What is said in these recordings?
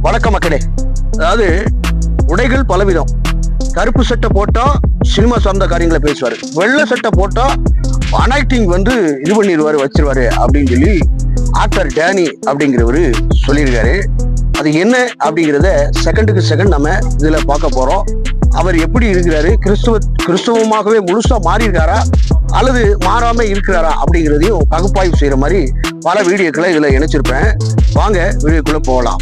வணக்கம் மக்களே. அதாவது உடைகள் பலவிதம். கருப்பு சட்டை போட்டா சினிமா சார்ந்த காரியங்களை பேசுவாரு, வெள்ளை சட்டை போட்டா அனாக்டிங் வந்து இது பண்ணிடுவாரு வச்சிருவாரு அப்படின்னு சொல்லி ஆக்டர் டேனி அப்படிங்கிறவரு சொல்லியிருக்காரு. அது என்ன அப்படிங்கிறத செகண்டுக்கு செகண்ட் நம்ம இதுல பார்க்க போறோம். அவர் எப்படி இருக்கிறாரு, கிறிஸ்தவமாகவே முழுசா மாறி இருக்காரா அல்லது மாறாம இருக்கிறாரா அப்படிங்கிறதையும் பகுப்பாய்வு செய்யற மாதிரி பல வீடியோக்களை இதுல இணைச்சிருப்பேன். வாங்க வீடியோக்குள்ள போகலாம்.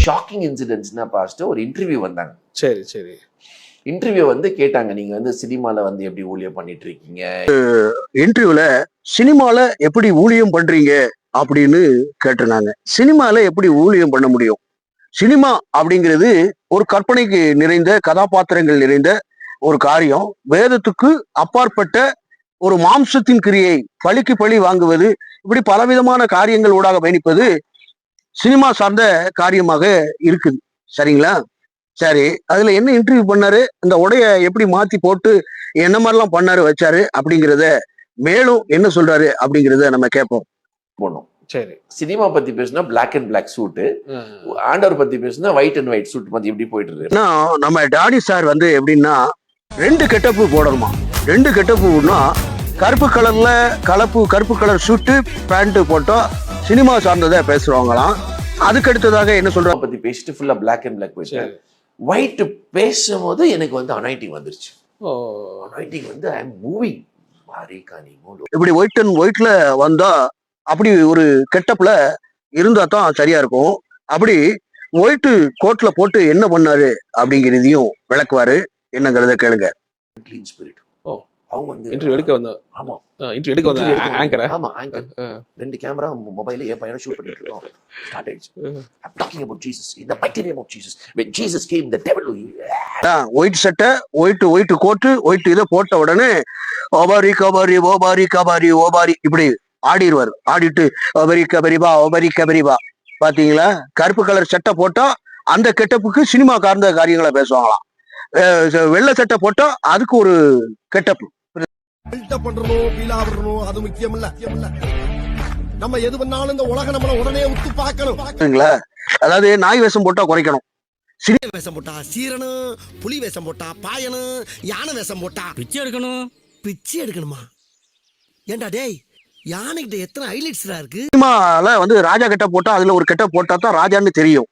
ஷாக்கிங் இன்சிடென்ட்ஸ்னா பாஸ்ட் ஒரு இன்டர்வியூ வந்தாங்க. சரி சரி. இன்டர்வியூ வந்து கேட்டாங்க, நீங்க வந்து சினிமால வந்து எப்படி ஊழியம் பண்ணிட்டு இருக்கீங்க. இன்டர்வியூல சினிமால எப்படி ஊழியம் பண்றீங்க அப்படின்னு கேட்டிருந்தாங்க. சினிமால எப்படி ஊழியம் பண்ண முடியும்? சினிமா அப்படிங்கிறது ஒரு கற்பனைக்கு நிறைந்த கதாபாத்திரங்கள் நிறைந்த ஒரு காரியம். வேதத்துக்கு அப்பாற்பட்ட ஒரு மாம்சத்தின் கிரியை, பழிக்கு பழி வாங்குவது, இப்படி பலவிதமான காரியங்கள் ஊடாக பயணிப்பது சினிமா சார்ந்த காரியமாக இருக்குது. சரிங்களா? சரி, அதுல என்ன இன்டர்வியூ பண்ணாரு, இந்த உடைய எப்படி மாத்தி போட்டு என்ன மாதிரிலாம் பண்ணாரு வச்சாரு அப்படிங்கிறத மேலும் என்ன சொல்றாரு அப்படிங்கிறத நம்ம கேட்போம். போனோம். சரி. சினிமா பத்தி பேசினா பிளாக் அண்ட் பிளாக் சூட்டு, ஆண்டவர் பத்தி பேசினா ஒயிட் அண்ட் ஒயிட் சூட் பத்தி எப்படி போயிட்டு இருக்கு. நம்ம டாடி சார் வந்து எப்படின்னா 2 கெட்டப்பு போடணுமா. 2 கெட்டப்புனா கருப்பு கலர்ல கருப்பு கலர் ஷூட்டு பேண்ட் போட்டா சினிமா சார்ந்ததை பேசுறவங்களாம். அதுக்கு அடுத்ததாக என்ன சொல்றாங்க பத்தி பேசிட்டு ஃபுல்லா பிளாக் அண்ட் பிளாக் போயிட்டு ஒயிட் பேசும்போது எனக்கு வந்து அனாயிட்டிங் வந்துருச்சு. அனாயிட்டிங் வந்து ஐ அம் மூவிங் மாரி காணி மூலோ. இப்படி ஒயிட் அண்ட் ஒயிட்ல வந்தா அப்படி ஒரு கெட்டப்ல இருந்தா தான் சரியா இருக்கும். அப்படி ஒயிட் கோட்ல போட்டு என்ன பண்ணாரு அப்படிங்கிறதையும் விளக்குவாரு. என்னங்கிறத கேளுங்க. Clean spirit. அவங்க வந்து இன்டர்வியூ எடுக்க வந்த ஆமா இன்டர்வியூ எடுக்க வந்த ஆங்கர். ஆமா ஆங்கர். 2 கேமரா மொபைல்ல என் பையனை ஷூட் பண்ணிட்டு இருக்கோம். ஸ்டார்ட் ஆயிடுச்சு. I'm talking about Jesus. In the mighty name of Jesus. When Jesus came, the devil. White சட்டை, ஒயிட் கோட்டு, ஒயிட் இதை போட்ட உடனே ஓபாரி கபாரி ஓபாரி கபாரி ஓபாரி இப்படி ஆடிடுவார். ஆடிட்டு ஓபரி கபரிபா ஓபரி கபரிபா. பாத்தீங்களா? கருப்பு கலர் சட்டை போட்டா அந்த கெட்டப்புக்கு சினிமா கார்ந்த காரியங்களை பேசுவாங்களாம். வெள்ளை சட்டை போட்டா அதுக்கு ஒரு கெட்டப்பு. அது முக்கியம் இல்ல. நம்ம எது பண்ணாலும் இந்த உலகம் நம்மள உடனே உத்து பார்க்கணும். அதாவது நாய் வேஷம் போட்டா குறைக்கணும், சினிமா வேஷம் போட்டா சீரணும், புலி வேஷம் போட்டா பாயணும், யானை வேஷம் போட்டா பிச்சை எடுக்கணும். பிச்சை எடுக்கணுமா? ஏண்டா டேய், யானைகிட்ட எத்தனை ஹைலைட்ஸ்ரா இருக்கு. சினிமால வந்து ராஜா கெட்ட போட்டா அதுல ஒரு கெட்ட போட்டா தான் ராஜான்னு தெரியும்.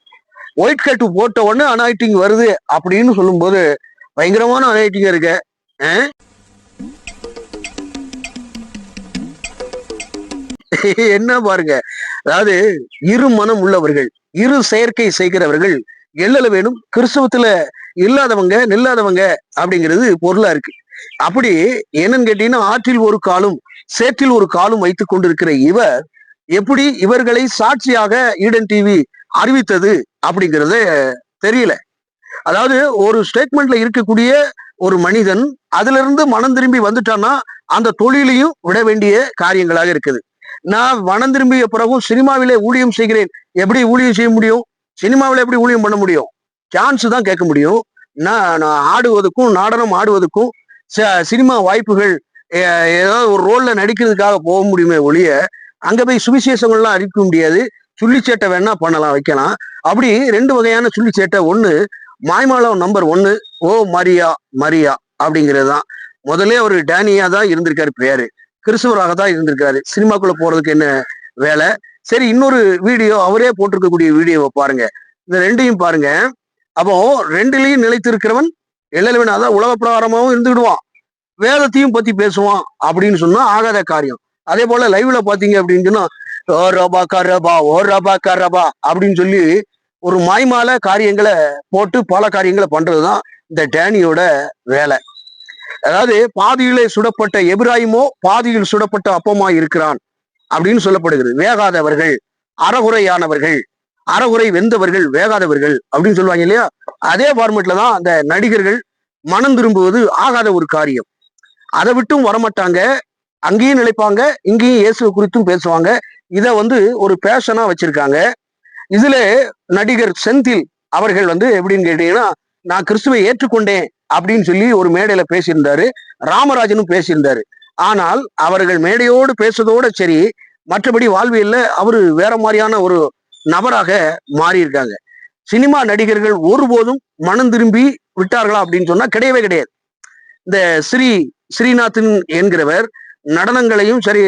ஒயிட் கட்டு போட்ட உடனே அனாயிட்டிங் வருது அப்படின்னு சொல்லும் போது பயங்கரமான அனாயிட்டிங் இருக்கு. என்ன பாருங்க, அதாவது இரு மனம் உள்ளவர்கள், இரு செயற்கை செய்கிறவர்கள் எல்லல வேணும். கிறிஸ்தவத்துல இல்லாதவங்க நில்லாதவங்க அப்படிங்கிறது பொருளா இருக்கு. அப்படி என்னன்னு கேட்டீங்கன்னா, ஆற்றில் ஒரு காலும் சேற்றில் ஒரு காலும் வைத்துக் கொண்டிருக்கிற இவர் எப்படி இவர்களை சாட்சியாக ஈடன் டிவி அறிவித்தது அப்படிங்கிறது தெரியல. அதாவது ஒரு ஸ்டேட்மெண்ட்ல இருக்கக்கூடிய ஒரு மனிதன் அதுல இருந்து மனம் திரும்பி வந்துட்டான்னா அந்த தொழிலையும் விட வேண்டிய காரியங்களாக இருக்குது. நான் மனம் திரும்பிய பிறகும் சினிமாவிலே ஊழியம் செய்கிறேன். எப்படி ஊழியம் செய்ய முடியும்? சினிமாவில எப்படி ஊழியம் பண்ண முடியும்? சான்ஸ் தான் கேட்க முடியும். நான் ஆடுவதற்கும் நடனம் ஆடுவதற்கும் சினிமா வாய்ப்புகள் ஏதாவது ஒரு ரோல்ல நடிக்கிறதுக்காக போக முடியுமே ஒழிய அங்க போய் சுவிசேஷங்கள்லாம் அறிவிக்க முடியாது. சுள்ளிச்சேட்டை வேணா பண்ணலாம், வைக்கலாம். அப்படி 2 வகையான சுள்ளிச்சேட்டை. ஒண்ணு மாய்மாலம் நம்பர் 1 ஓ மரியா மரியா அப்படிங்கிறது தான். முதல்ல ஒரு டேனியா தான் இருந்திருக்காரு, பேரு கிறிஸ்துவராக தான் இருந்திருக்காரு. சினிமாக்குள்ள போறதுக்கு என்ன வேலை? சரி, இன்னொரு வீடியோ அவரே போட்டிருக்கக்கூடிய வீடியோவை பாருங்க. இந்த 2ஐயும் பாருங்க. அப்போ 2லயும் நிலைத்திருக்கிறவன் எல்லவன், அதான் உலக பிரகாரமாவும் இருந்துடுவான், வேதத்தையும் பத்தி பேசுவான் அப்படின்னு சொன்னா ஆகாத காரியம். அதே போல லைவ்ல பாத்தீங்க அப்படின்னு சொன்னா ஓ ரபா கரபா ஓ ரபா கரபா அப்படின்னு சொல்லி ஒரு மாய்மால காரியங்களை போட்டு பல காரியங்களை பண்றதுதான் இந்த டேனியோட வேலை. அதாவது பாதியிலே சுடப்பட்ட எபிராயிமோ பாதியில் சுடப்பட்ட அப்பமா இருக்கிறான் அப்படின்னு சொல்லப்படுகிறது. வேகாதவர்கள், அறகுறையானவர்கள், அறகுறை வெந்தவர்கள், வேகாதவர்கள் அப்படின்னு சொல்லுவாங்க இல்லையா? அதே ஃபார்மெட்ல தான் அந்த நடிகர்கள் மனம் திரும்புவது ஆகாத ஒரு காரியம். அதை விட்டும் வரமாட்டாங்க, அங்கேயும் நிலைப்பாங்க, இங்கேயும் இயேசு குறித்தும் பேசுவாங்க. இதை வந்து ஒரு பேஷனா வச்சிருக்காங்க. இதுல நடிகர் செந்தில் அவர்கள் வந்து எப்படின்னு கேட்டீங்கன்னா, நான் கிறிஸ்துவை ஏற்றுக்கொண்டேன் அப்படின்னு சொல்லி ஒரு மேடையில பேசியிருந்தாரு. ராமராஜனும் பேசியிருந்தாரு. ஆனால் அவர்கள் மேடையோடு பேசுறதோட சரி, மற்றபடி வாழ்வியல்ல அவரு வேற மாதிரியான ஒரு நபராக மாறி இருக்காங்க. சினிமா நடிகர்கள் ஒருபோதும் மனம் திரும்பி விட்டார்களா அப்படின்னு சொன்னா கிடையவே கிடையாது. இந்த ஸ்ரீநாதன் என்கிறவர் நடனங்களையும் சரி,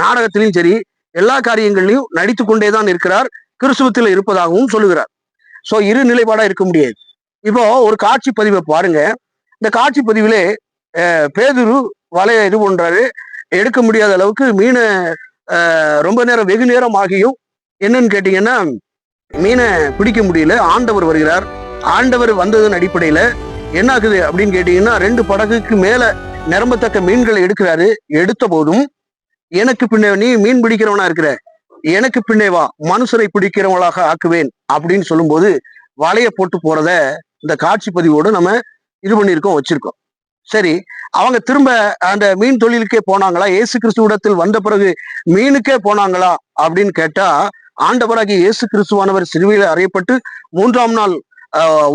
நாடகத்திலையும் சரி, எல்லா காரியங்களையும் நடித்து கொண்டேதான் இருக்கிறார், கிறிஸ்துவத்தில் இருப்பதாகவும் சொல்லுகிறார். சோ இரு நிலைப்பாடா இருக்க முடியாது. இப்போ ஒரு காட்சி பதிவை பாருங்க. இந்த காட்சி பதிவிலே பேதுரு வலைய இது பண்றாரு, எடுக்க முடியாத அளவுக்கு மீனை ரொம்ப நேரம் வெகு நேரம் ஆகியும் என்னன்னு கேட்டீங்கன்னா மீனை பிடிக்க முடியல. ஆண்டவர் வருகிறார். ஆண்டவர் வந்ததன் அடிப்படையில என்ன ஆகுது அப்படின்னு கேட்டீங்கன்னா 2 படகுக்கு மேல நிரம்பத்தக்க மீன்களை எடுக்கிறாரு. எடுத்த போதும் எனக்கு பின்னே நீ மீன் பிடிக்கிறவனா இருக்கிற, எனக்கு பின்னே வா, மனுஷரை பிடிக்கிறவங்களாக ஆக்குவேன் அப்படின்னு சொல்லும்போது வலைய போட்டு போறத இந்த காட்சி பதிவோடு நம்ம இது பண்ணியிருக்கோம், வச்சிருக்கோம். சரி, அவங்க திரும்ப அந்த மீன் தொழிலுக்கே போனாங்களா? இயேசு கிறிஸ்துவிடத்தில் வந்த பிறகு மீனுக்கே போனாங்களா அப்படின்னு கேட்டா, ஆண்டவராகிய இயேசு கிறிஸ்துவானவர் சிலுவையில் அறையப்பட்டு 3ஆம் நாள்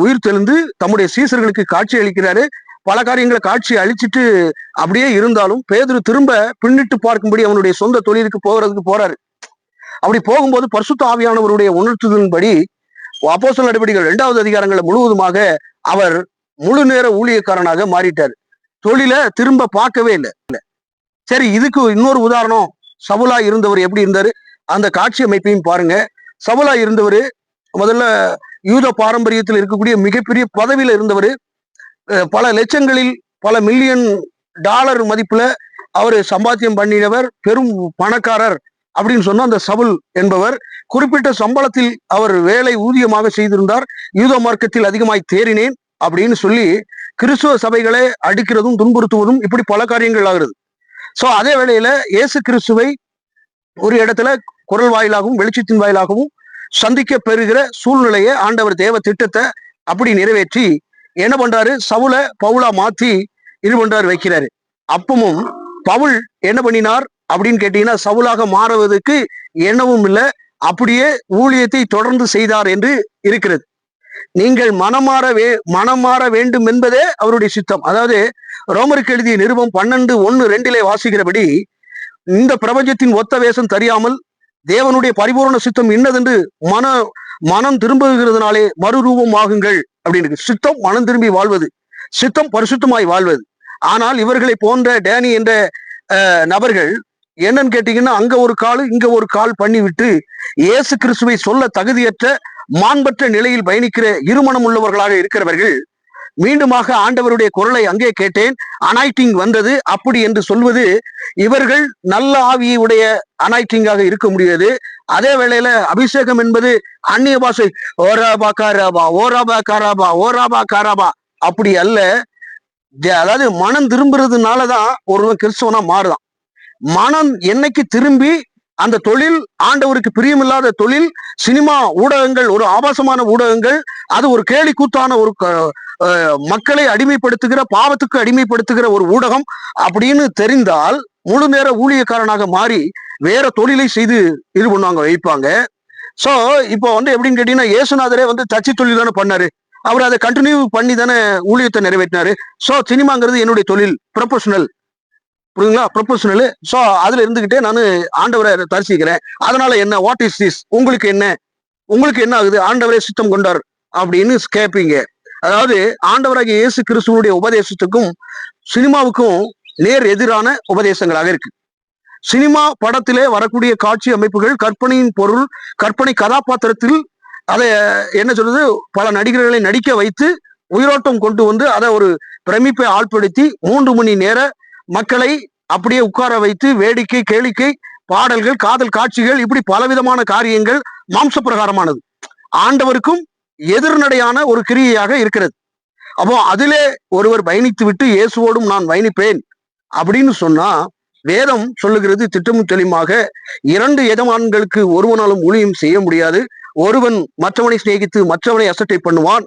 உயிர் தெழுந்து தம்முடைய சீசர்களுக்கு காட்சி அளிக்கிறாரு. பல காரியங்களை காட்சி அழிச்சிட்டு அப்படியே இருந்தாலும் பேதுரு திரும்ப பின்னிட்டு பார்க்கும்படி அவனுடைய சொந்த தொழிலுக்கு போறாரு. அப்படி போகும்போது பரிசுத்த ஆவியானவருடைய உணர்த்துதலின்படி அப்போஸ்தலர் நடவடிக்கைகள் 2வது அதிகாரங்களை முழுவதுமாக அவர் முழு நேர ஊழியக்காரனாக மாறிட்டார். தொழிலை திரும்ப பார்க்கவே இல்லை. சரி, இதுக்கு இன்னொரு உதாரணம், சவுலா இருந்தவர் எப்படி இருந்தாரு? அந்த காட்சி அமைப்பையும் பாருங்க. சவுலா இருந்தவர் முதல்ல யூத பாரம்பரியத்தில் இருக்கக்கூடிய மிகப்பெரிய பதவியில இருந்தவர். பல லட்சங்களில் பல மில்லியன் டாலர் மதிப்புல அவர் சம்பாத்தியம் பண்ணினவர், பெரும் பணக்காரர் அப்படின்னு சொன்னா அந்த சவுல் என்பவர் குறிப்பிட்ட சம்பளத்தில் அவர் வேலை ஊதியமாக செய்திருந்தார். யூத மார்க்கத்தில் அதிகமாய் தேறினேன் அப்படின்னு சொல்லி கிறிஸ்துவ சபைகளை அடிக்கிறதும் துன்புறுத்துவதும் இப்படி பல காரியங்கள் ஆகிறது. சோ அதே வேளையில இயேசு கிறிஸ்துவை ஒரு இடத்துல குரல் வாயிலாகவும் வெளிச்சத்தின் வாயிலாகவும் சந்திக்க பெறுகிற சூழ்நிலையை ஆண்டவர் தேவ திட்டத்தை அப்படி நிறைவேற்றி என்ன பண்றாரு? சவுல பவுலா மாத்தி இது பண்றாரு, வைக்கிறாரு. அப்பவும் பவுல் என்ன பண்ணினார் அப்படின்னு கேட்டீங்கன்னா சவுலாக மாறுவதற்கு எண்ணவும் இல்லை, அப்படியே ஊழியத்தை தொடர்ந்து செய்தார் என்று இருக்கிறது. நீங்கள் மனமாற வேண்டும் என்பதே அவருடைய சித்தம். அதாவது ரோமருக்கு எழுதிய நிருபம் 12:1-2 வாசிக்கிறபடி, இந்த பிரபஞ்சத்தின் ஒத்த வேஷம் தெரியாமல் தேவனுடைய பரிபூர்ண சித்தம் இன்னதென்று மனம் திரும்புகிறதுனாலே மறுரூபம் ஆகுங்கள் அப்படின்னு. சித்தம் மனம் திரும்பி வாழ்வது, சித்தம் பரிசுத்தமாய் வாழ்வது. ஆனால் இவர்களை போன்ற டேனி என்ற நபர்கள் என்னன்னு கேட்டீங்கன்னா அங்க ஒரு கால் இங்க ஒரு கால் பண்ணிவிட்டு இயேசு கிறிஸ்துவை சொல்ல தகுதியற்ற மாண்பற்ற நிலையில் பயணிக்கிற இருமனம் உள்ளவர்களாக இருக்கிறவர்கள் மீண்டுமாக ஆண்டவருடைய குரலை அங்கே கேட்டேன், அனாய்டிங் வந்தது அப்படி என்று சொல்வது இவர்கள் நல்ல ஆவியை உடைய அனாய்டிங்காக இருக்க முடியாது. அதே வேளையில அபிஷேகம் என்பது அந்நிய பாஷை ஓராபா காராபா ஓராபா காராபா ஓராபா காராபா அப்படி அல்ல. அதாவது மனம் திரும்புறதுனாலதான் ஒருவன் கிறிஸ்தவனா மாறுதான். மனம் என்னைக்கு திரும்பி அந்த தொழில் ஆண்டவருக்கு பிரியமில்லாத தொழில், சினிமா ஊடகங்கள் ஒரு ஆபாசமான ஊடகங்கள், அது ஒரு கேலி கூத்தான ஒரு மக்களை அடிமைப்படுத்துகிற, பாவத்துக்கு அடிமைப்படுத்துகிற ஒரு ஊடகம் அப்படின்னு தெரிந்தால் முழு நேர ஊழியக்காரனாக மாறி வேற தொழிலை செய்து இது பண்ணுவாங்க, வைப்பாங்க. சோ இப்போ எப்படின்னு கேட்டீங்கன்னா இயேசுநாதரே தச்சு தொழில் தானே பண்ணாரு, அவர் அதை கண்டினியூ பண்ணி தானே ஊழியத்தை நிறைவேற்றினாரு. சோ சினிமாங்கிறது என்னுடைய தொழில், ப்ரொபஷனல், புரியுங்களா, ப்ரொபஷனல். சோ அதுல இருந்துகிட்டே நான் ஆண்டவரை தரிசிக்கிறேன், அதனால என்ன, வாட் இஸ் திஸ், உங்களுக்கு என்ன ஆகுது, ஆண்டவரே சித்தம் கொண்டார் அப்படின்னு கேட்பீங்க. அதாவது ஆண்டவராகிய இயேசு கிறிஸ்துவனுடைய உபதேசத்துக்கும் சினிமாவுக்கும் நேர் எதிரான உபதேசங்களாக இருக்கு. சினிமா படத்திலே வரக்கூடிய காட்சி அமைப்புகள் கற்பனையின் பொருள், கற்பனை கதாபாத்திரத்தில் அதை என்ன சொல்றது, பல நடிகர்களை நடிக்க வைத்து உயிரோட்டம் கொண்டு அதை ஒரு பிரமிப்பை ஆள்படுத்தி 3 மணி நேர மக்களை அப்படியே உட்கார வைத்து வேடிக்கை, கேளிக்கை, பாடல்கள், காதல் காட்சிகள், இப்படி பலவிதமான காரியங்கள் மாம்ச பிரகாரமானது, ஆண்டவருக்கும் எதிர்நடையான ஒரு கிரியையாக இருக்கிறது. அப்போ அதிலே ஒருவர் பயணித்து விட்டு இயேசுவோடும் நான் பயணிப்பேன் அப்படின்னு சொன்னா வேதம் சொல்லுகிறது திட்டமும் தெளிவாக, 2 எஜமான்களுக்கு ஒருவனாலும் ஊழியம் செய்ய முடியாது, ஒருவன் மற்றவனை சிநேகித்து மற்றவனை அசட்டை பண்ணுவான்,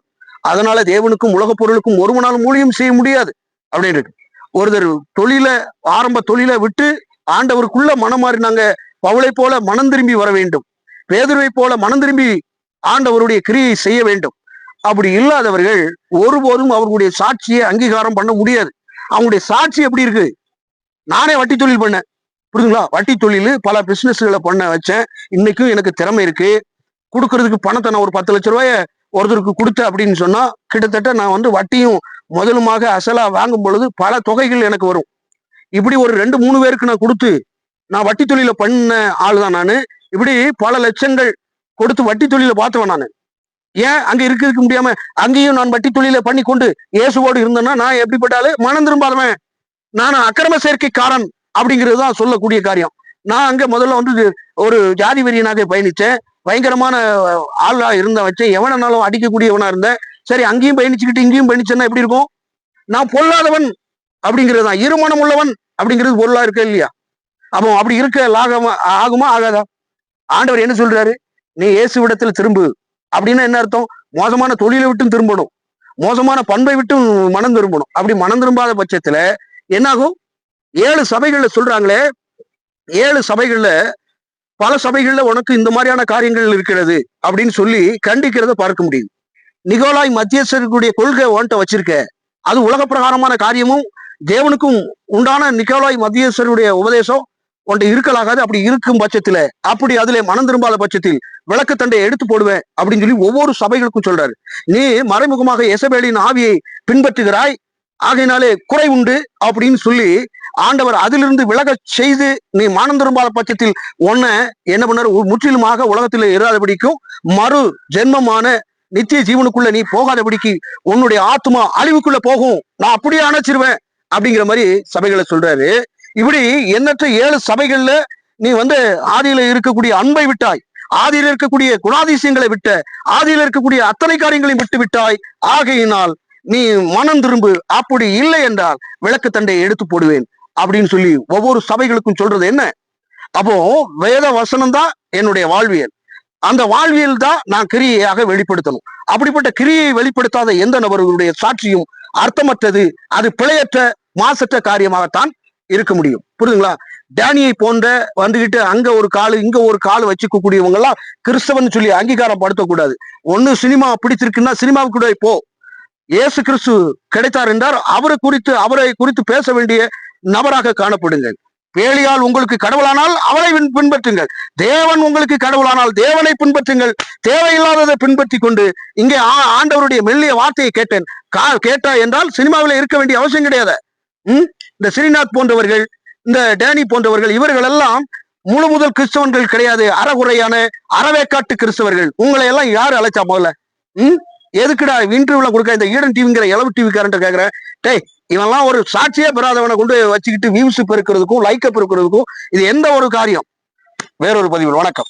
அதனால தேவனுக்கும் உலக பொருளுக்கும் ஒருவனாலும் ஊழியம் செய்ய முடியாது அப்படின்னு இருக்கு. ஒருத்தர் ஆரம்ப தொழிலை விட்டு ஆண்டவருக்குள்ள மனம் மாறினாங்க, பவுலை போல மனம் திரும்பி வர வேண்டும், பேதுருவை போல மனம் திரும்பி ஆண்டவருடைய கிரியை செய்ய வேண்டும். அப்படி இல்லாதவர்கள் ஒருபோதும் அவர்களுடைய சாட்சியை அங்கீகாரம் பண்ண முடியாது. அவங்களுடைய சாட்சி எப்படி இருக்கு, நானே வட்டி தொழில் பண்ணேன், புரியுதுங்களா, வட்டி தொழில் பல பிசினஸ்களை பண்ண வச்சேன், இன்னைக்கும் எனக்கு திறமை இருக்கு, கொடுக்கறதுக்கு பணத்தை நான் ஒரு 10 லட்ச ரூபாய ஒருத்தருக்கு கொடுத்த அப்படின்னு சொன்னா கிட்டத்தட்ட நான் வந்து வட்டியும் முதலுமாக அசலா வாங்கும் பொழுது பல தொகைகள் எனக்கு வரும். இப்படி ஒரு 2-3 பேருக்கு நான் கொடுத்து நான் வட்டி தொழில பண்ண ஆளுதான் நானு. இப்படி பல லட்சங்கள் கொடுத்து வட்டி தொழில பார்த்தவன் நானு. ஏன் அங்க இருக்க முடியாம அங்கேயும் நான் வட்டி தொழில பண்ணி கொண்டு இயேசுவோடு இருந்தேன்னா நான் எப்படிப்பட்டாலும் மனம் திரும்பாதவன், நான் அக்கிரம சேர்க்கைக்காரன் அப்படிங்கிறது தான் சொல்லக்கூடிய காரியம். நான் அங்க முதல்ல வந்து ஒரு ஜாதி வெறியனாக பயணிச்சேன். பயங்கரமான ஆளா இருந்த வச்சேன். எவனாலும் அடிக்கக்கூடியவனா இருந்தேன். சரி, அங்கேயும் பயணிச்சுக்கிட்டு இங்கேயும் பயணிச்சேன்னா எப்படி இருக்கும்? நான் பொல்லாதவன் அப்படிங்கிறது தான். இருமனம் உள்ளவன் அப்படிங்கிறது பொருளா இருக்க இல்லையா? அப்போ அப்படி இருக்க ஆகுமா ஆகாதா? ஆண்டவர் என்ன சொல்றாரு? நீ இயேசுவிடத்துல திரும்பு அப்படின்னா என்ன அர்த்தம்? மோசமான தொழிலை விட்டும் திரும்பணும், மோசமான பண்பை விட்டும் மனம் திரும்பணும். அப்படி மனம் திரும்பாத பட்சத்துல என்னாகும்? 7 சபைகள்ல சொல்றாங்களே, 7 சபைகள்ல பல சபைகள்ல உனக்கு இந்த மாதிரியான காரியங்கள் இருக்கிறது அப்படின்னு சொல்லி கண்டிக்கிறத பார்க்க முடியும். நிகோலாய் மத்தியஸ்தருடைய கொள்கை உன்கிட்ட வச்சிருக்க, அது உலக பிரகாரமான காரியமும் தேவனுக்கும் உண்டான நிகோலாய் மத்தியஸ்தருடைய உபதேசம் உன்ட்ட இருக்கலாகாது. அப்படி இருக்கும் பட்சத்துல, அப்படி அதுல மனம் திரும்பாத பட்சத்தில் விளக்கு தண்டை எடுத்து போடுவேன் அப்படின்னு சொல்லி ஒவ்வொரு சபைகளுக்கும் சொல்றாரு. நீ மறைமுகமாக எசபேலின் ஆவியை பின்பற்றுகிறாய், ஆகையினாலே குறை உண்டு அப்படின்னு சொல்லி ஆண்டவர் அதிலிருந்து விலக செய்து நீ மனம் திரும்பாத பட்சத்தில் உன்னை என்ன பண்ணாரு? முற்றிலுமாக உலகத்தில் இராதபடிக்கும் மறு ஜென்மமான நித்திய ஜீவனுக்குள்ள நீ போகாதபடிக்கு உன்னுடைய ஆத்மா அழிவுக்குள்ள போகும், நான் அப்படியே அணைச்சிருவேன் அப்படிங்கிற மாதிரி சபைகளை சொல்றாரு. இப்படி எண்ணற்ற 7 சபைகள்ல நீ வந்து ஆதியில இருக்கக்கூடிய அன்பை விட்டாய், ஆதியில இருக்கக்கூடிய குணாதிசயங்களை விட்ட, ஆதியில இருக்கக்கூடிய அத்தனை காரியங்களையும் விட்டு விட்டாய். ஆகையினால் நீ மனம் திரும்பு, அப்படி இல்லை என்றால் விளக்கு தண்டை எடுத்து போடுவேன் அப்படின்னு சொல்லி ஒவ்வொரு சபைகளுக்கும் சொல்றது என்ன? அப்போ வேத வசனம் தான் என்னுடைய வாழ்வியல். அந்த வாழ்வியல் தான் நான் கிரியையாக வெளிப்படுத்தணும். அப்படிப்பட்ட கிரியை வெளிப்படுத்தாத எந்த நபர்களுடைய சாட்சியும் அர்த்தமற்றது, அது பிழையற்ற மாசற்ற காரியமாகத்தான் இருக்க முடியும். புரியுதுங்களா? டேனியை போன்ற வந்துகிட்டு அங்க ஒரு காலு இங்க ஒரு காலு வச்சுக்கக்கூடியவங்க எல்லாம் கிறிஸ்தவன் சொல்லி அங்கீகாரம் படுத்தக்கூடாது. ஒண்ணு சினிமா பிடிச்சிருக்குன்னா சினிமாவுக்கு கூட போ. இயேசு கிறிஸ்து கிடைத்தார் என்றால் அவரை குறித்து பேச வேண்டிய நபராக காணப்படுங்கள். பேலியால் உங்களுக்கு கடவுளானால் அவளை பின்பற்றுங்கள், தேவன் உங்களுக்கு கடவுளானால் தேவனை பின்பற்றுங்கள். தேவையில்லாததை பின்பற்றி கொண்டு இங்கே ஆண்டவருடைய மெல்லிய வார்த்தையை கேட்டா என்றால் சினிமாவில இருக்க வேண்டிய அவசியம் கிடையாது. இந்த ஸ்ரீநாத் போன்றவர்கள், இந்த டேனி போன்றவர்கள், இவர்கள் எல்லாம் முழு முதல் கிறிஸ்தவர்கள் கிடையாது, அறகுறையான அறவேக்காட்டு கிறிஸ்தவர்கள். உங்களை எல்லாம் யாரு அழைச்சா? முதல்ல எதுக்குடா இன்டர்வியூல கொடுக்க இந்த ஈடன் டிவிங்கிற இளவு டிவி காரண்ட கேக்குறேன். டேய், இவெல்லாம் ஒரு சாட்சியே பெறாதவனை கொண்டு வச்சுக்கிட்டு வியூஸ் பெருக்கிறதுக்கும் லைக்க பெருக்கிறதுக்கும் இது எந்த ஒரு காரியம்? வேறொரு பதிவில் வணக்கம்.